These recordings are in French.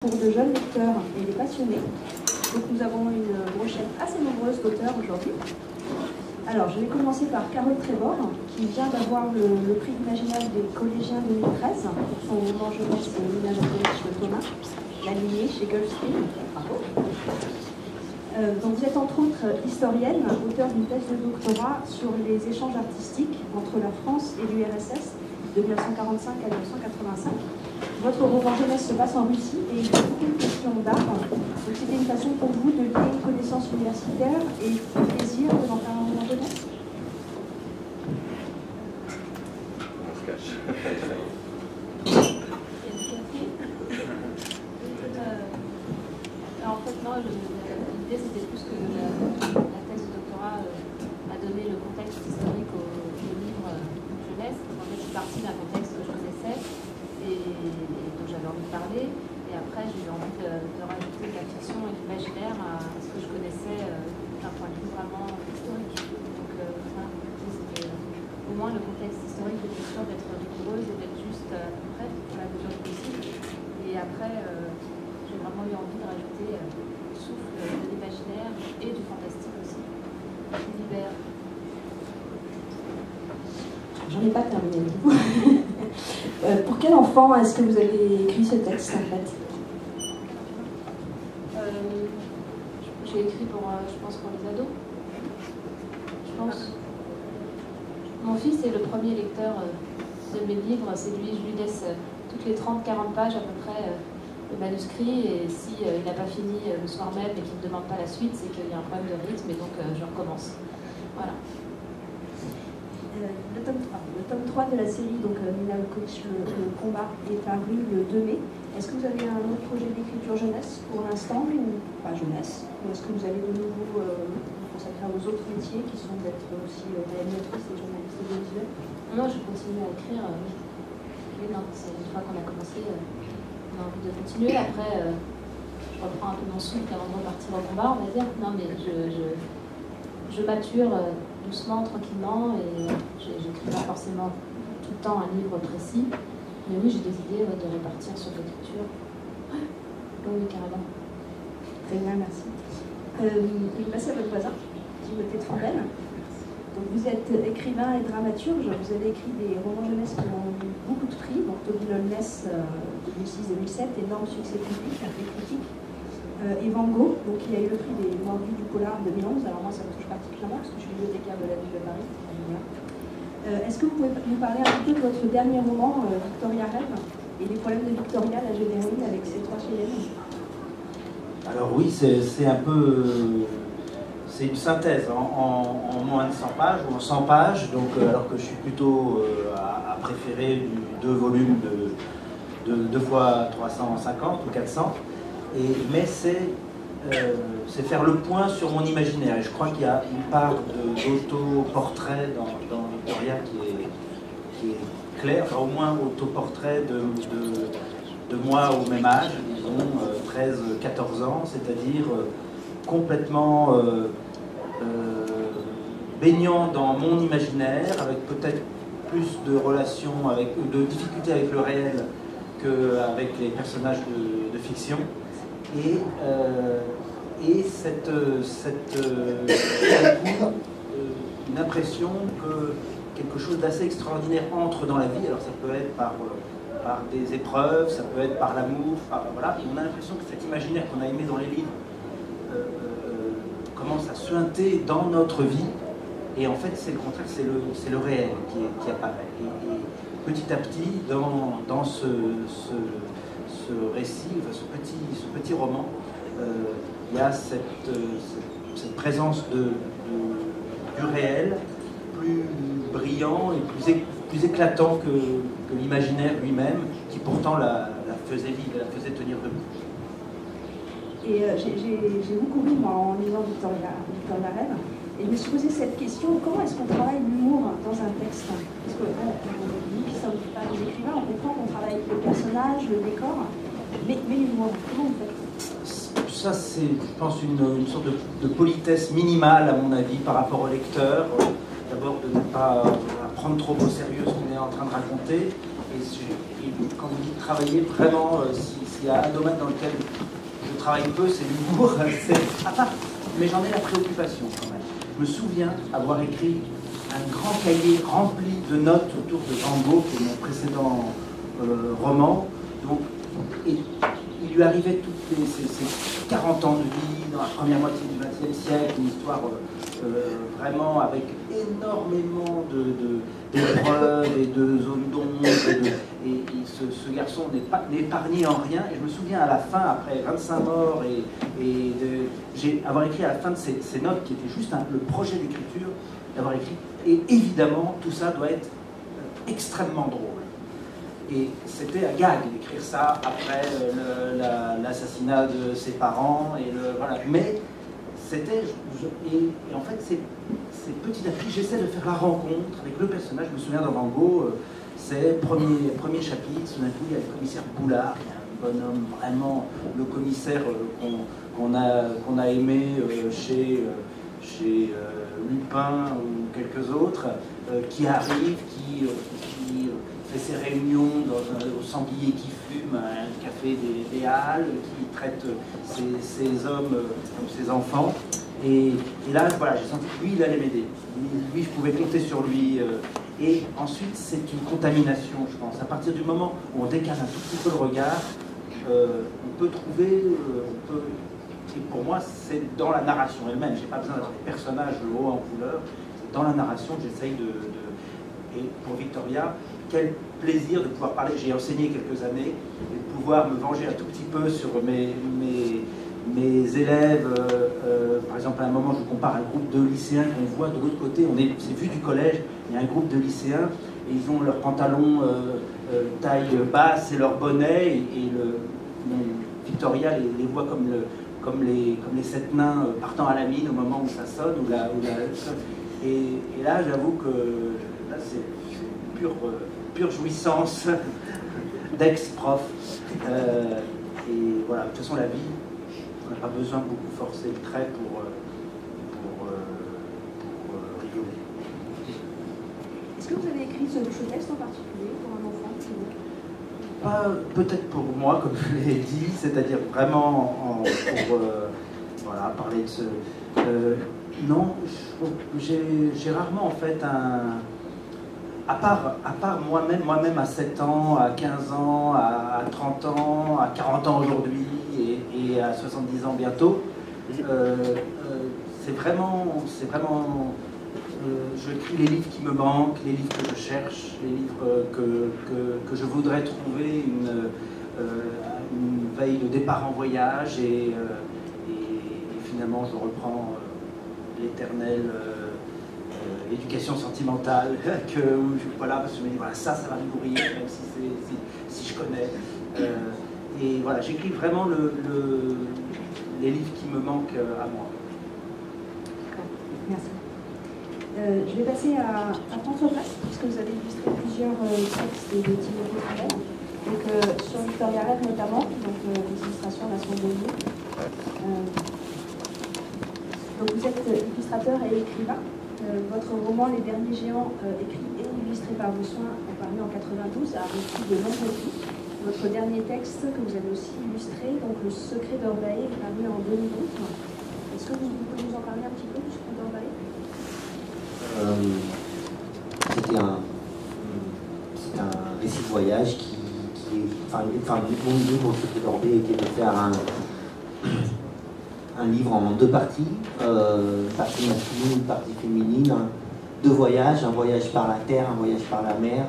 pour de jeunes lecteurs et des passionnés. Donc nous avons une brochette assez nombreuse d'auteurs aujourd'hui. Alors je vais commencer par Carole Trébor, qui vient d'avoir le prix imaginaire des collégiens 2013 pour son roman jeunesse Ménage à chez Thomas, La lignée chez Gulfstream. Bravo. Donc vous êtes entre autres historienne, auteur d'une thèse de doctorat sur les échanges artistiques entre la France et l'URSS de 1945 à 1985. Votre roman jeunesse se passe en Russie et il y a beaucoup de questions d'art. Donc c'était une façon pour vous de lier une connaissance universitaire et le plaisir d'en faire un roman jeunesse. On se cache. En fait, non, l'idée c'était plus que la thèse de doctorat a donné le contexte historique au livre jeunesse. En fait, je suis partie d'un contexte que je connaissais et dont j'avais envie de parler. Et après, j'ai eu envie de rajouter de la fiction et de l'imaginaire à ce que je connaissais d'un point de vue vraiment historique. Donc, voilà, c'était au moins le contexte historique était sûr d'être rigoureuse et d'être juste à peu près dans la mesure du possible. Et après, j'ai vraiment eu envie de rajouter le souffle de l'imaginaire et du fantastique aussi. L'univers. J'en ai pas terminé. Pour quel enfant est-ce que vous avez écrit ce texte en fait? J'ai écrit pour, je pense, pour les ados. Je pense. Mon fils est le premier lecteur de mes livres. C'est lui, je lui laisse toutes les 30-40 pages à peu près le manuscrit. Et si il n'a pas fini le soir même et qu'il ne me demande pas la suite, c'est qu'il y a un problème de rythme et donc je recommence. Voilà. Le tome 3 de la série, donc Nina Coach, le combat, est paru le 2 mai. Est-ce que vous avez un autre projet d'écriture jeunesse pour l'instant, ou pas jeunesse, ou est-ce que vous allez de nouveau vous consacrer à vos autres métiers qui sont d'être aussi réalisatrice et journaliste audiovisuelle? Non, je continue à écrire. Oui, non, c'est une fois qu'on a commencé, on a envie de continuer. Après, je reprends un peu mon souffle avant de repartir au combat, on va dire. Non, mais je mature doucement, tranquillement, et j'écris pas forcément tout le temps un livre précis. Mais oui, j'ai des idées de repartir sur l'écriture. Oui, carrément. Très bien, merci. Je vais passer à votre voisin, Timothée Trambel. Donc, vous êtes écrivain et dramaturge. Vous avez écrit des romans jeunesse qui ont eu beaucoup de prix, donc Toby Loveless 2006-2007, énorme succès public et critique. Et Van Gogh, donc il a eu le prix des Mordus du Polar 2011. Alors moi, ça me touche particulièrement parce que je suis bibliothécaire de la ville de Paris. Est-ce que vous pouvez nous parler un petit peu de votre dernier roman, Victoria Rêve, et les problèmes de Victoria, la jeune héroïne, avec ses 3 chiennes? Alors oui, c'est un peu... C'est une synthèse en moins de 100 pages, ou en 100 pages, donc, alors que je suis plutôt à préférer du 2 volumes de 2 fois 350 ou 400. Mais c'est faire le point sur mon imaginaire. Et je crois qu'il y a une part d'autoportrait dans Victoria qui est claire, enfin, au moins autoportrait de moi au même âge, disons 13-14 ans, c'est-à-dire complètement baignant dans mon imaginaire, avec peut-être plus de relations, de difficultés avec le réel qu'avec les personnages de fiction. Et une impression que quelque chose d'assez extraordinaire entre dans la vie. Alors ça peut être par des épreuves, ça peut être par l'amour, voilà. Et on a l'impression que cet imaginaire qu'on a aimé dans les livres commence à suinter dans notre vie. Et en fait, c'est le contraire, c'est le réel qui apparaît. Et petit à petit, dans ce récit, enfin, ce petit roman, il y a cette présence du réel plus brillant et plus éclatant que l'imaginaire lui-même, qui pourtant la faisait vivre, la faisait tenir debout. Et j'ai beaucoup ri, moi, en lisant Victoria Rêve, et je me suis posé cette question: comment est-ce qu'on travaille l'humour dans un texte? Parce que nous qui ne sommes pas des écrivains, on comprend qu'on travaille le personnage, le décor, mais l'humour, comment vous faites? Ça, c'est, je pense, une sorte de politesse minimale, à mon avis, par rapport au lecteur. D'abord, de ne pas prendre trop au sérieux ce qu'on est en train de raconter. Et quand vous dites travailler, vraiment, si s'il y a un domaine dans lequel je travaille peu, c'est l'humour. Mais j'en ai la préoccupation quand même. Je me souviens avoir écrit un grand cahier rempli de notes autour de Django, qui est mon précédent roman. Donc, et il lui arrivait toutes ces 40 ans de vie dans la première moitié du XXe siècle, une histoire vraiment avec énormément d'épreuves et de zones d'ombre. Et ce garçon n'est épargné en rien. Et je me souviens à la fin, après 25 morts, avoir écrit à la fin de ces notes, qui étaient juste le projet d'écriture, d'avoir écrit. Et évidemment, tout ça doit être extrêmement drôle. Et c'était un gag d'écrire ça après l'assassinat de ses parents. Voilà. Mais c'était... Et en fait, c'est petit à petit, j'essaie de faire la rencontre avec le personnage. Je me souviens dans Rango, c'est premier chapitre, tout d'un coup, il y a le commissaire Boulard, il y a un bonhomme, vraiment, le commissaire qu'on a aimé chez Lupin ou quelques autres, qui arrive, qui fait ses réunions au sanglier qui fume, un café des Halles, qui traite ses hommes comme ses enfants. Et là, voilà, j'ai senti que lui, il allait m'aider. Lui, je pouvais compter sur lui. Et ensuite, c'est une contamination, je pense. À partir du moment où on décale un tout petit peu le regard, on peut trouver... Et pour moi, c'est dans la narration elle-même. Je n'ai pas besoin d'avoir des personnages haut en couleur. C'est dans la narration que j'essaye Et pour Victoria, quel plaisir de pouvoir parler. J'ai enseigné quelques années et de pouvoir me venger un tout petit peu sur mes élèves. Par exemple, à un moment, je compare un groupe de lycéens qu'on voit de l'autre côté. C'est vu du collège. Il y a un groupe de lycéens et ils ont leurs pantalons taille basse et leur bonnet. Victoria les voit comme les 7 nains partant à la mine au moment où ça sonne. Et là, j'avoue que là, c'est pure jouissance d'ex-prof. Et voilà, de toute façon, la vie, on n'a pas besoin de beaucoup forcer le trait pour rigoler. Est-ce que vous avez écrit ce texte en particulier pour un enfant? Peut-être pour moi, comme je l'ai dit, c'est-à-dire vraiment pour parler de ce... non, j'ai rarement en fait à part moi-même à 7 ans, à 15 ans, à 30 ans, à 40 ans aujourd'hui et à 70 ans bientôt, c'est vraiment j'écris les livres qui me manquent, les livres que je cherche, les livres que je voudrais trouver une veille de départ en voyage et finalement je reprends l'éternelle éducation sentimentale parce que je me dis voilà, ça va me nourrir même si je connais et voilà, j'écris vraiment les livres qui me manquent à moi. Merci. Je vais passer à François Place, puisque vous avez illustré plusieurs textes de Timothée Travers. Donc sur Victoria Rêve notamment, donc les illustrations à la Sondelier. Donc vous êtes illustrateur et écrivain. Votre roman Les Derniers Géants, écrit et illustré par vos soins, paru en 92, a reçu de nombreux prix. Votre dernier texte que vous avez aussi illustré, donc Le Secret d'Orbaé, est paru en 2011. Est-ce que vous pouvez nous en parler un petit peu du Secret d'Orbaé? C'était un récit de voyage qui mon idée pour Le Secret d'Orbaé était de faire un livre en 2 parties, partie masculine, partie féminine, 2 voyages, un voyage par la terre, un voyage par la mer,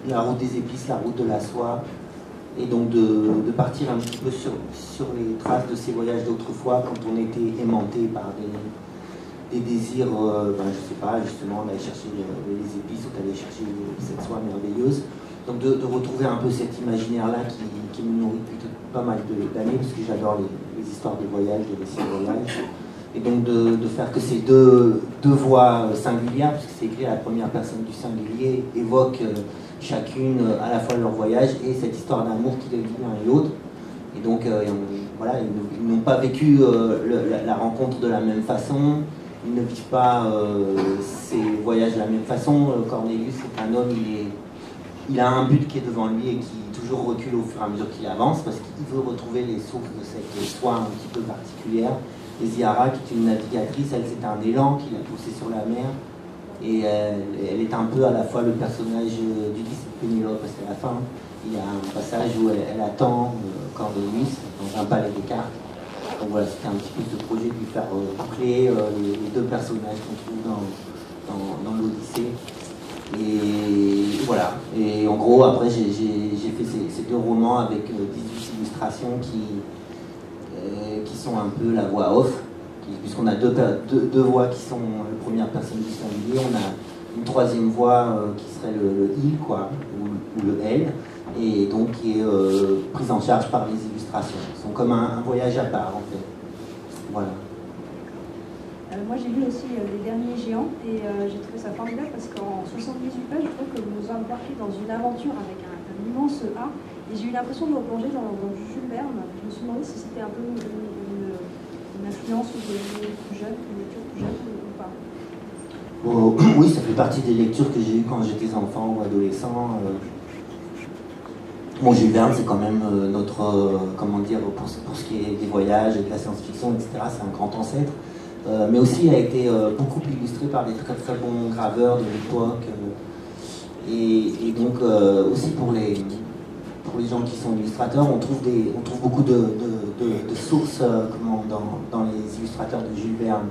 la route des épices, la route de la soie, et donc de partir un petit peu sur les traces de ces voyages d'autrefois quand on était aimanté par des désirs, je sais pas, justement d'aller chercher les épices ou d'aller chercher cette soie merveilleuse. Donc de retrouver un peu cet imaginaire-là qui me nourrit depuis pas mal d'années, parce que j'adore les histoires de voyage, les récits de voyage. Et donc de faire que ces deux voix singulières, parce que c'est écrit à la première personne du singulier, évoquent chacune à la fois leur voyage et cette histoire d'amour qui les lie l'un et l'autre. Et donc ils n'ont pas vécu la rencontre de la même façon, ils ne vivent pas ces voyages de la même façon. Cornelius, c'est un homme, il a un but qui est devant lui et qui toujours recule au fur et à mesure qu'il avance parce qu'il veut retrouver les sources de cette soie un petit peu particulière. Et Ziara, qui est une navigatrice, elle, c'est un élan qui l'a poussée sur la mer. Et elle est un peu à la fois le personnage d'Ulysse et Pénélope, parce qu'à la fin, il y a un passage où elle attend Cornelius dans un palais des cartes. Donc voilà, c'était un petit peu ce projet de lui faire boucler les deux personnages qu'on trouve dans l'Odyssée. Et voilà. Et en gros, après, j'ai fait ces deux romans avec 18 illustrations qui sont un peu la voix off, puisqu'on a deux voix qui sont la première personne du singulier, on a une troisième voix qui serait le il, quoi, ou le elle, et donc qui est prise en charge par les illustrations. Ils sont comme un voyage à part, en fait. Voilà. Moi j'ai lu aussi Les Derniers Géants et j'ai trouvé ça formidable parce qu'en 78 pages, je trouve que vous nous embarquez dans une aventure avec un immense A et j'ai eu l'impression de me replonger dans Jules Verne. Je me suis demandé si c'était un peu une influence ou des plus jeunes, une lecture plus jeune ou pas. Oui, ça fait partie des lectures que j'ai eues quand j'étais enfant ou adolescent. Bon, Jules Verne, c'est quand même notre, comment dire, pour ce qui est des voyages et de la science-fiction, etc., c'est un grand ancêtre. Mais aussi, il a été beaucoup illustré par des très très bons graveurs de l'époque. Et donc, aussi pour les gens qui sont illustrateurs, on trouve beaucoup de sources dans les illustrateurs de Jules Verne.